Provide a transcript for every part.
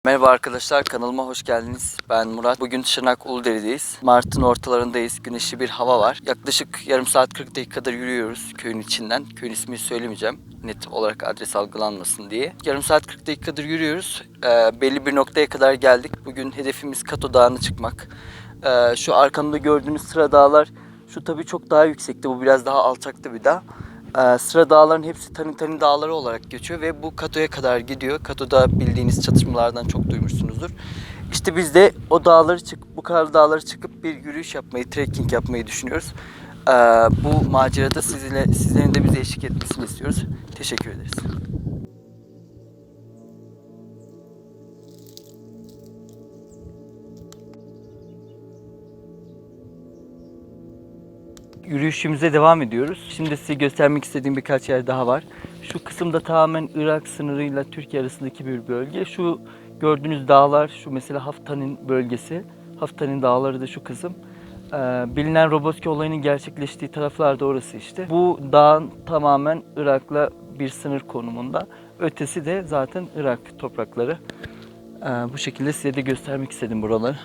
Merhaba arkadaşlar, kanalıma hoş geldiniz. Ben Murat. Bugün Şırnak Uludere'deyiz. Mart'ın ortalarındayız. Güneşli bir hava var. Yaklaşık yarım saat 40 dakikadır yürüyoruz köyün içinden. Köyün ismini söylemeyeceğim. Net olarak adres algılanmasın diye. Yarım saat 40 dakikadır yürüyoruz. Belli bir noktaya kadar geldik. Bugün hedefimiz Kato Dağı'na çıkmak. Şu arkamda gördüğünüz sıra dağlar, şu tabii çok daha yüksekti. Bu biraz daha alçakta bir dağ. Sıra dağların hepsi Tanin Tanin dağları olarak geçiyor ve bu Kato'ya kadar gidiyor. Kato'da bildiğiniz çatışmalardan çok duymuşsunuzdur. İşte biz de o dağları bu karlı dağları çıkıp bir yürüyüş yapmayı, trekking yapmayı düşünüyoruz. Bu macerada sizlerin de bize eşlik etmesini istiyoruz. Teşekkür ederiz. Yürüyüşümüze devam ediyoruz. Şimdi size göstermek istediğim birkaç yer daha var. Şu kısımda tamamen Irak sınırıyla Türkiye arasındaki bir bölge. Şu gördüğünüz dağlar, şu mesela Haftanin bölgesi. Haftanin dağları da şu kısım. Bilinen Roboski olayının gerçekleştiği taraflar da orası işte. Bu dağın tamamen Irak'la bir sınır konumunda. Ötesi de zaten Irak toprakları. Bu şekilde size de göstermek istedim buraları.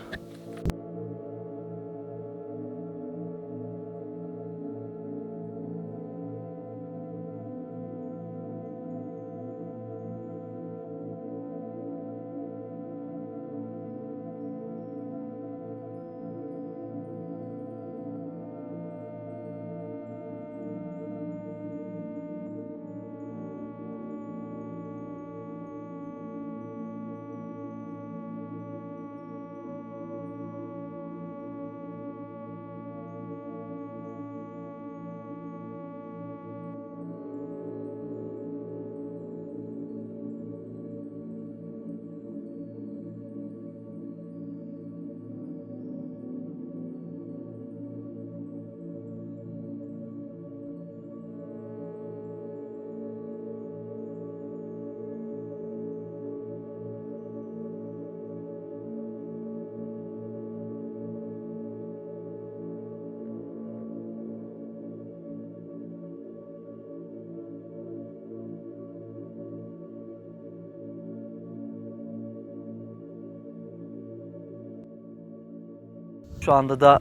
Şu anda da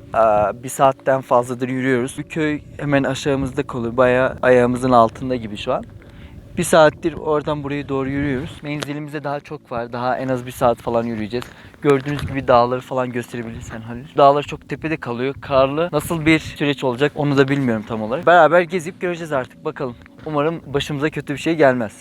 bir saatten fazladır yürüyoruz. Bu köy hemen aşağımızda kalıyor. Bayağı ayağımızın altında gibi şu an. Bir saattir oradan buraya doğru yürüyoruz. Menzilimizde daha çok var. Daha en az bir saat falan yürüyeceğiz. Gördüğünüz gibi dağları falan gösterebilirsen Halil. Dağlar çok tepede kalıyor. Karlı. Nasıl bir süreç olacak onu da bilmiyorum tam olarak. Beraber gezip göreceğiz artık. Bakalım. Umarım başımıza kötü bir şey gelmez.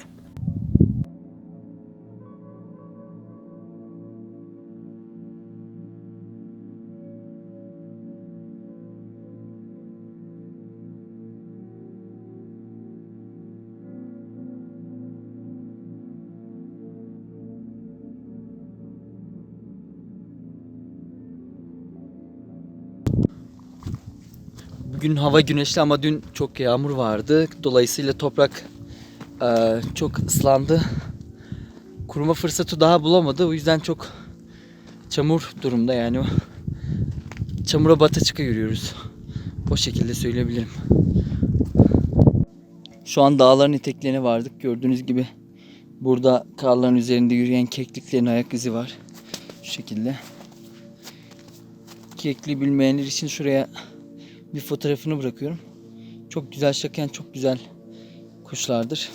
Bugün hava güneşli ama dün çok yağmur vardı. Dolayısıyla toprak çok ıslandı. Kuruma fırsatı daha bulamadı. O yüzden çok çamur durumda yani. Çamura bata çıka yürüyoruz. O şekilde söyleyebilirim. Şu an dağların eteklerine vardık. Gördüğünüz gibi burada karların üzerinde yürüyen kekliklerin ayak izi var. Şu şekilde. Kekliği bilmeyenler için şuraya bir fotoğrafını bırakıyorum. Çok güzel şakan, çok güzel kuşlardır.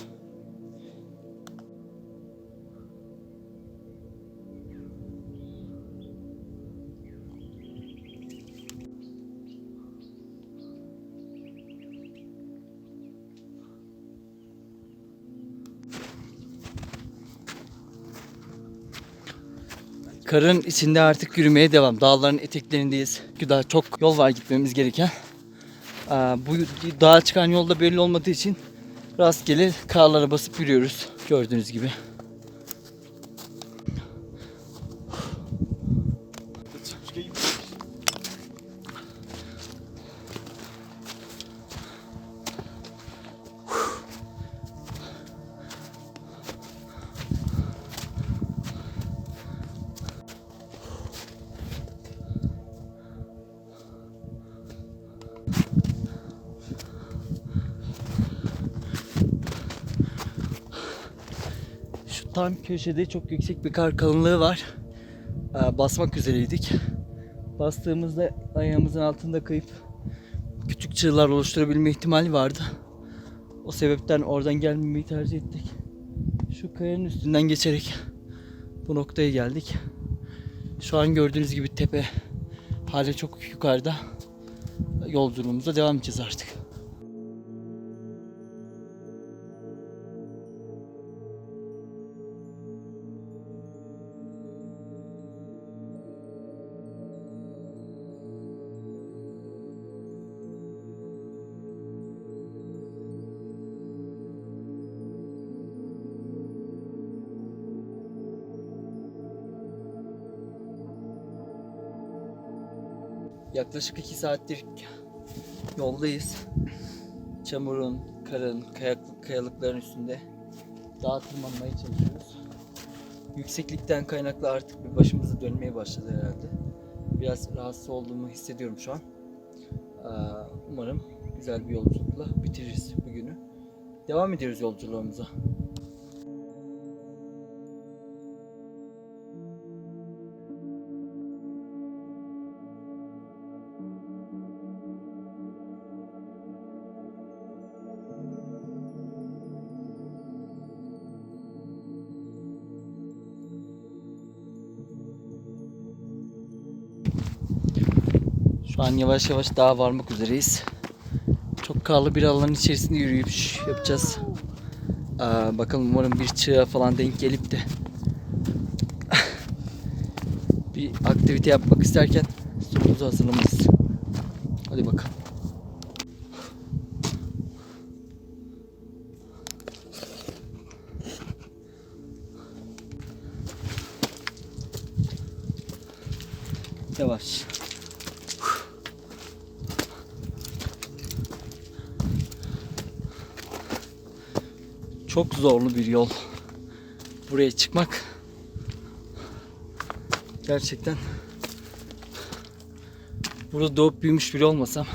Karın içinde artık yürümeye devam. Dağların eteklerindeyiz. Çünkü daha çok yol var gitmemiz gereken. Bu dağa çıkan yolda belli olmadığı için rastgele karlara basıp yürüyoruz. Gördüğünüz gibi. tam köşede çok yüksek bir kar kalınlığı var. Basmak üzereydik. Bastığımızda ayağımızın altında kayıp küçük çığlar oluşturabilme ihtimali vardı. O sebepten oradan gelmemeyi tercih ettik. Şu kayanın üstünden geçerek bu noktaya geldik. Şu an gördüğünüz gibi tepe hala çok yukarıda. Yolculuğumuza devam edeceğiz artık. Yaklaşık 2 saattir yoldayız. Çamurun, karın, kayalıkların üstünde dağa tırmanmaya çalışıyoruz. Yükseklikten kaynaklı artık bir başımızı dönmeye başladı herhalde. Biraz rahatsız olduğumu hissediyorum şu an. Umarım güzel bir yolculukla bitiririz bugünü. Devam ediyoruz yolculuğumuza. Şu an yavaş yavaş dağa varmak üzereyiz. Çok karlı bir alanın içerisinde yürüyüş yapacağız. Bakalım, umarım bir çığa falan denk gelip de bir aktivite yapmak isterken sonumuzu hazırlamalıyız. Hadi bakalım. Yavaş. Çok zorlu bir yol. Buraya çıkmak gerçekten, burada doğup büyümüş biri olmasam,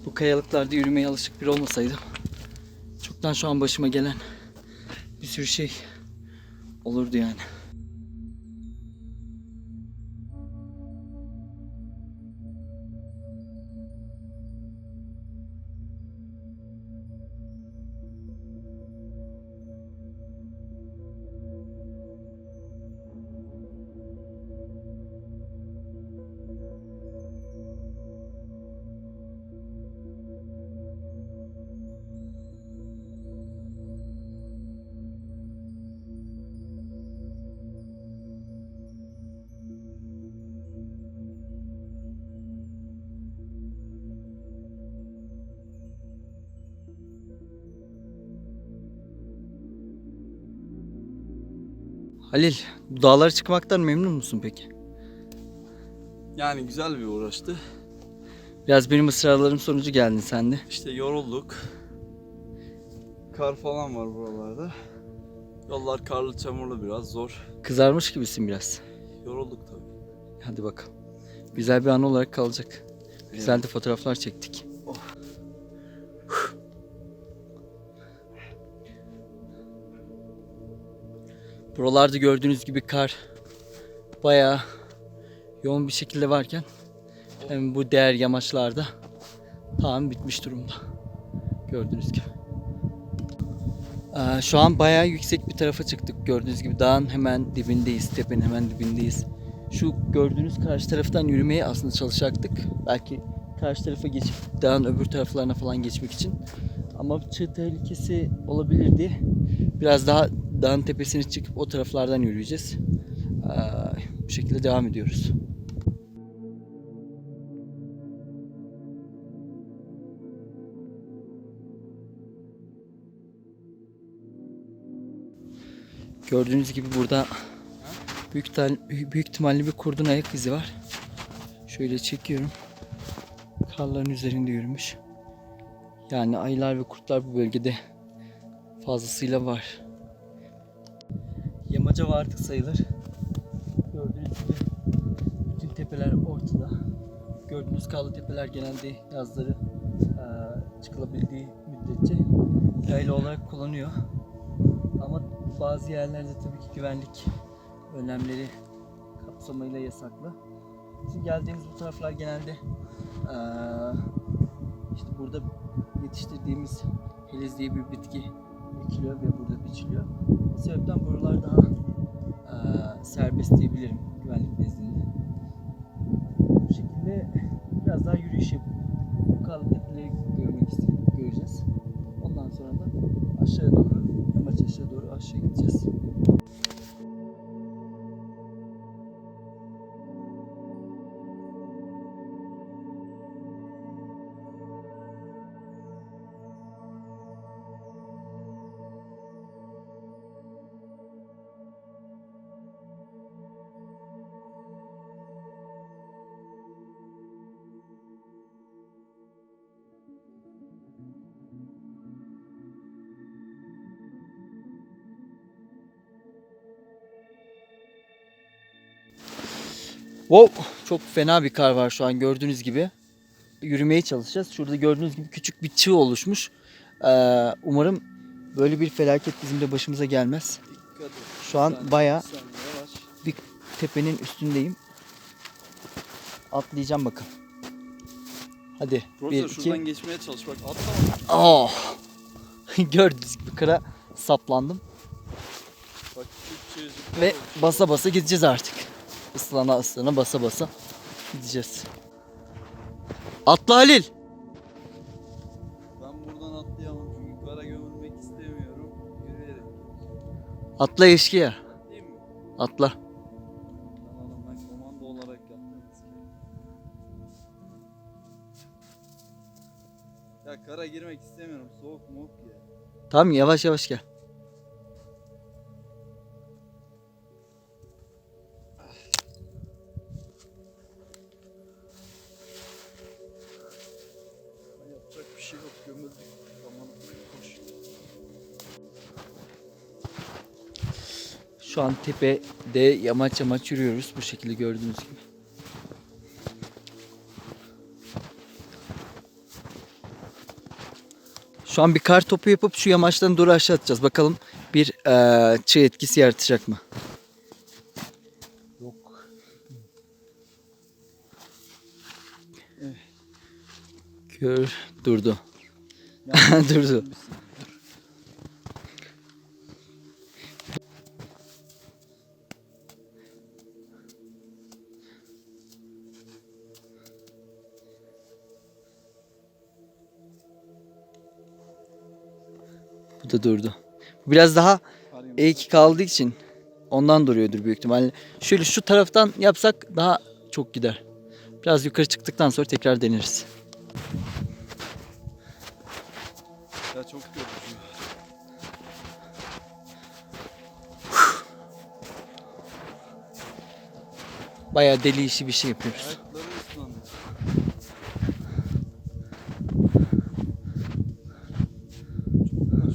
bu kayalıklarda yürümeye alışık biri olmasaydım, çoktan şu an başıma gelen bir sürü şey olurdu yani. Halil, bu dağlara çıkmaktan memnun musun peki? Yani güzel bir uğraştı. Biraz benim ısrarlarım sonucu geldin sen de. İşte yorulduk. Kar falan var buralarda. Yollar karlı, çamurlu, biraz zor. Kızarmış gibisin biraz. Yorulduk tabii. Hadi bakalım. Güzel bir an olarak kalacak. Güzel de fotoğraflar çektik. Buralarda gördüğünüz gibi kar bayağı yoğun bir şekilde varken hem bu değer yamaçlarda tam bitmiş durumda. Gördüğünüz gibi. Şu an bayağı yüksek bir tarafa çıktık. Gördüğünüz gibi dağın hemen dibindeyiz. Tepenin hemen dibindeyiz. Şu gördüğünüz karşı taraftan yürümeye aslında çalışacaktık. Belki karşı tarafa geçip dağın öbür taraflarına falan geçmek için. Ama çığ tehlikesi olabilirdi. Biraz daha dağın tepesine çıkıp o taraflardan yürüyeceğiz. Bu şekilde devam ediyoruz. Gördüğünüz gibi burada büyük ihtimalle bir kurdun ayak izi var. Şöyle çekiyorum. Karların üzerinde yürümüş. Yani ayılar ve kurtlar bu bölgede fazlasıyla var. Yamaca vardık sayılır. Gördüğünüz gibi bütün tepeler ortada. Gördüğünüz karlı tepeler genelde yazları çıkılabildiği müddetçe yayla olarak kullanıyor. Ama Bazı yerlerde tabii ki güvenlik önlemleri kapsamıyla yasaklı. Bizim geldiğimiz bu taraflar genelde işte burada yetiştirdiğimiz heliz diye bir bitki ekiliyor ve burada biçiliyor. Bu sebepten buralar daha serbest diyebilirim güvenlik nezdinde. Bu şekilde biraz daha yürüyüş yapıp yukarıda tepeleri göreceğiz. Ondan sonra da aşağıya doğru, yamaç aşağı doğru aşağı gideceğiz. Wow, çok fena bir kar var şu an gördüğünüz gibi. Yürümeye çalışacağız. Şurada gördüğünüz gibi küçük bir çığ oluşmuş. Umarım böyle bir felaket bizim de başımıza gelmez. Dikkat et. Şu an bayağı Yavaş. bir tepenin üstündeyim. Atlayacağım bakalım. Hadi. Profesör 1, şuradan 2. geçmeye çalış bak atlama. Oh. Gördüğünüz gibi kara saplandım. Bak küçük çığcık. Ve basa basa gideceğiz artık. Islana ıslana basa basa gideceğiz. Atla Halil. Ben buradan atlayamam çünkü kara gömülmek istemiyorum. Yürüyerek. Atla eşkıya. Değil mi? Atla. Tamam ben komando olarak yapmak istiyorum. Ya kara girmek istemiyorum. Soğuk moğuk ya. Tamam yavaş yavaş gel. Yapacak bir şey yok. Gömüldük. Tamam koş. Şu an tepede yamaç yamaç yürüyoruz bu şekilde gördüğünüz gibi. Şu an bir kar topu yapıp şu yamaçtan doğru aşağı atacağız. Bakalım bir çığ etkisi yaratacak mı? Yok. Durdu. Durdu. Bu da durdu. Biraz daha eğik kaldığı için ondan duruyordur büyük ihtimalle. Şöyle şu taraftan yapsak daha çok gider. Biraz yukarı çıktıktan sonra tekrar deneriz. Ya çok yorucu. Bayağı deli işi bir şey yapıyoruz. Ayakları ıslandı.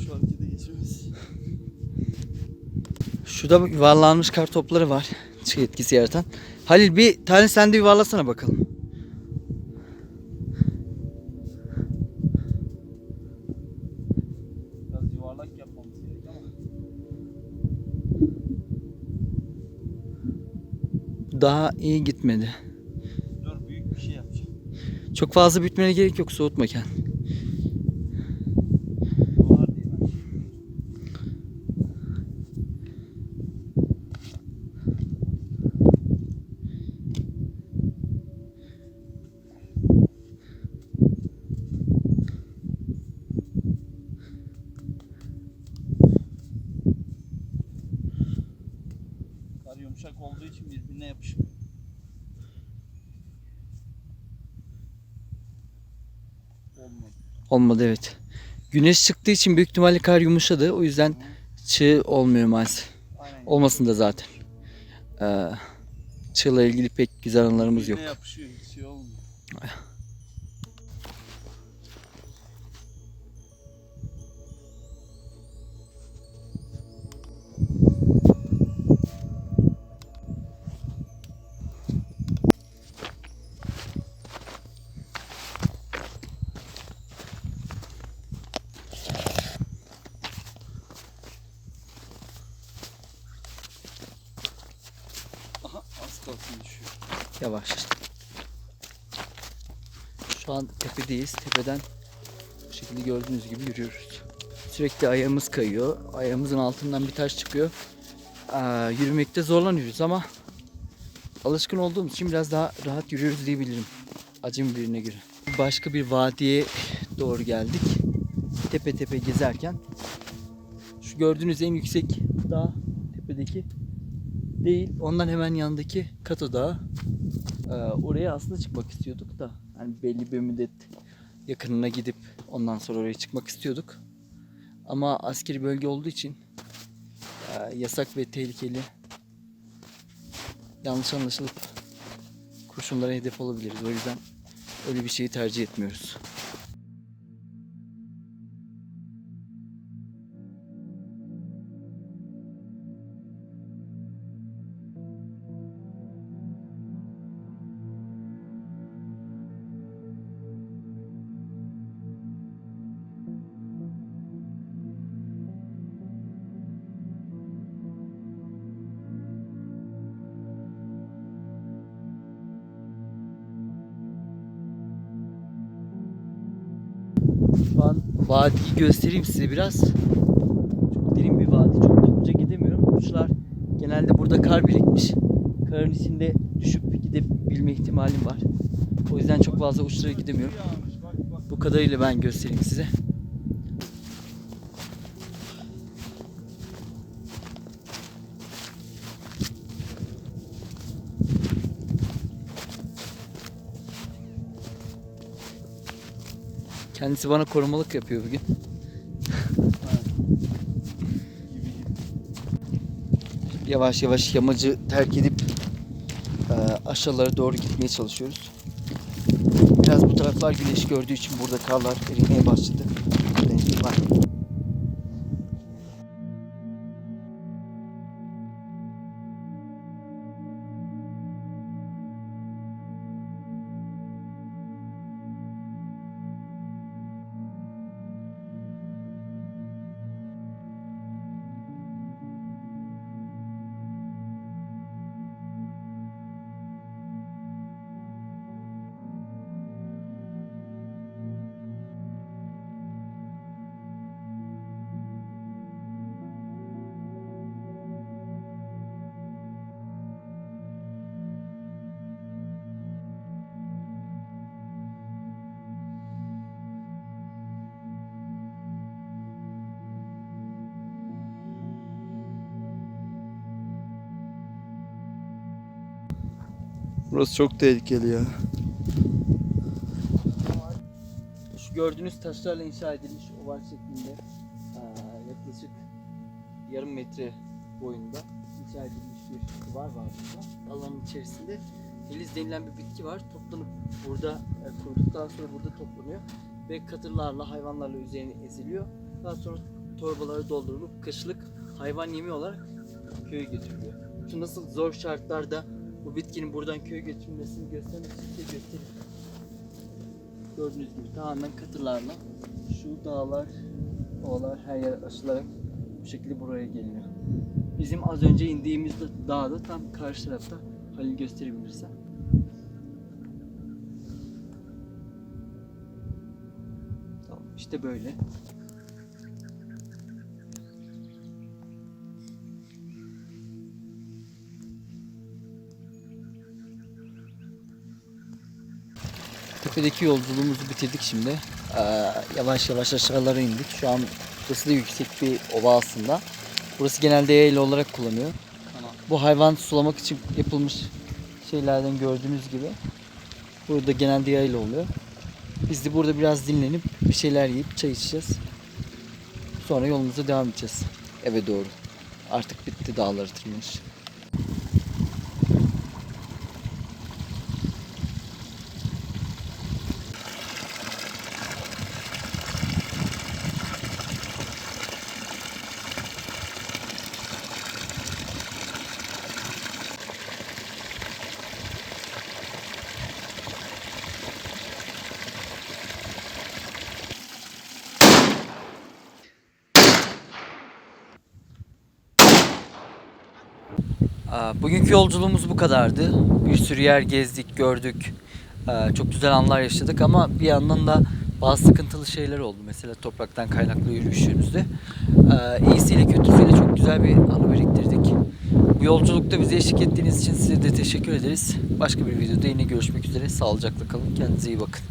Şu harekete geçemez. Şurada yuvarlanmış kar topları var. Çığ etkisi yaratan. Halil bir tane sen de yuvarlasana bakalım. Biraz yuvarlak yapmamız gerek ama. Daha iyi gitmedi. Dur büyük bir şey yapacağım. Çok fazla büyütmene gerek yok, soğutma kendini. Dolar değil mi? Kar yumuşak olduğu için birbirine yapışmıyor. Olmadı. Olmadı evet. Güneş çıktığı için büyük ihtimalle kar yumuşadı. O yüzden çığ olmuyor maalesef. Aynen. Olmasın da zaten. Çığla ilgili pek güzel anılarımız yok. Birbirine yapışıyor, hiç şey olmuyor. Satın düşüyor. Yavaş. Şu an tepedeyiz. Tepeden bu şekilde gördüğünüz gibi yürüyoruz. Sürekli ayağımız kayıyor. Ayağımızın altından bir taş çıkıyor. Yürümekte zorlanıyoruz ama alışkın olduğumuz için biraz daha rahat yürüyoruz diyebilirim. Acım birine göre. Başka bir vadiye doğru geldik. Tepe tepe gezerken. Şu gördüğünüz en yüksek dağ tepedeki değil. Ondan hemen yanındaki Kato Dağı. Oraya aslında çıkmak istiyorduk da. Yani belli bir müddet yakınına gidip ondan sonra oraya çıkmak istiyorduk. Ama askeri bölge olduğu için yasak ve tehlikeli. Yanlış anlaşılıp kurşunlara hedef olabiliriz. O yüzden öyle bir şeyi tercih etmiyoruz. Şu an vadiyi göstereyim size biraz. Çok derin bir vadi. Çok topluca gidemiyorum. Kuşlar genelde burada kar birikmiş. Karın içinde düşüp gidebilme ihtimalim var. O yüzden çok fazla uçlara gidemiyorum. Bu kadarıyla ben göstereyim size. Kendisi bana korumalık yapıyor bugün. Yavaş yavaş yamacı terk edip aşağılara doğru gitmeye çalışıyoruz. Biraz bu taraflar güneş gördüğü için burada karlar erimeye başladı. Var. Burası çok tehlikeli ya. Şu gördüğünüz taşlarla inşa edilmiş oval şeklinde yaklaşık yarım metre boyunda inşa edilmiş bir duvar var burada. Alanın içerisinde filiz denilen bir bitki var. Toplanıp burada kuruduktan sonra burada toplanıyor ve katırlarla hayvanlarla üzerine eziliyor. Daha sonra torbalara doldurulup kışlık hayvan yemi olarak köye götürülüyor. Şu nasıl zor şartlarda bu bitkinin buradan köye götürülmesini göstermek için size göstereyim. Gördüğünüz gibi tamamen katırlarla şu dağlar, ovalar her yer aşılarak bu şekilde buraya geliyor. Bizim az önce indiğimiz dağda tam karşı tarafta, Halil gösterebilirsen. Tamam, işte böyle. Tepedeki yolculuğumuzu bitirdik şimdi. Yavaş yavaş aşağılara indik. Şu an burası da yüksek bir ova aslında. Burası genelde yayla olarak kullanıyor. Bu hayvan sulamak için yapılmış şeylerden gördüğünüz gibi. Burada genelde yayla oluyor. Biz de burada biraz dinlenip bir şeyler yiyip çay içeceğiz. Sonra yolumuza devam edeceğiz eve doğru. Artık bitti dağları tırmanış. Bugünkü yolculuğumuz bu kadardı. Bir sürü yer gezdik, gördük. Çok güzel anlar yaşadık ama bir yandan da bazı sıkıntılı şeyler oldu. Mesela topraktan kaynaklı yürüyüşümüzde. İyisiyle kötüsüyle çok güzel bir anı biriktirdik. Bu yolculukta bize eşlik ettiğiniz için size de teşekkür ederiz. Başka bir videoda yine görüşmek üzere. Sağlıcakla kalın. Kendinize iyi bakın.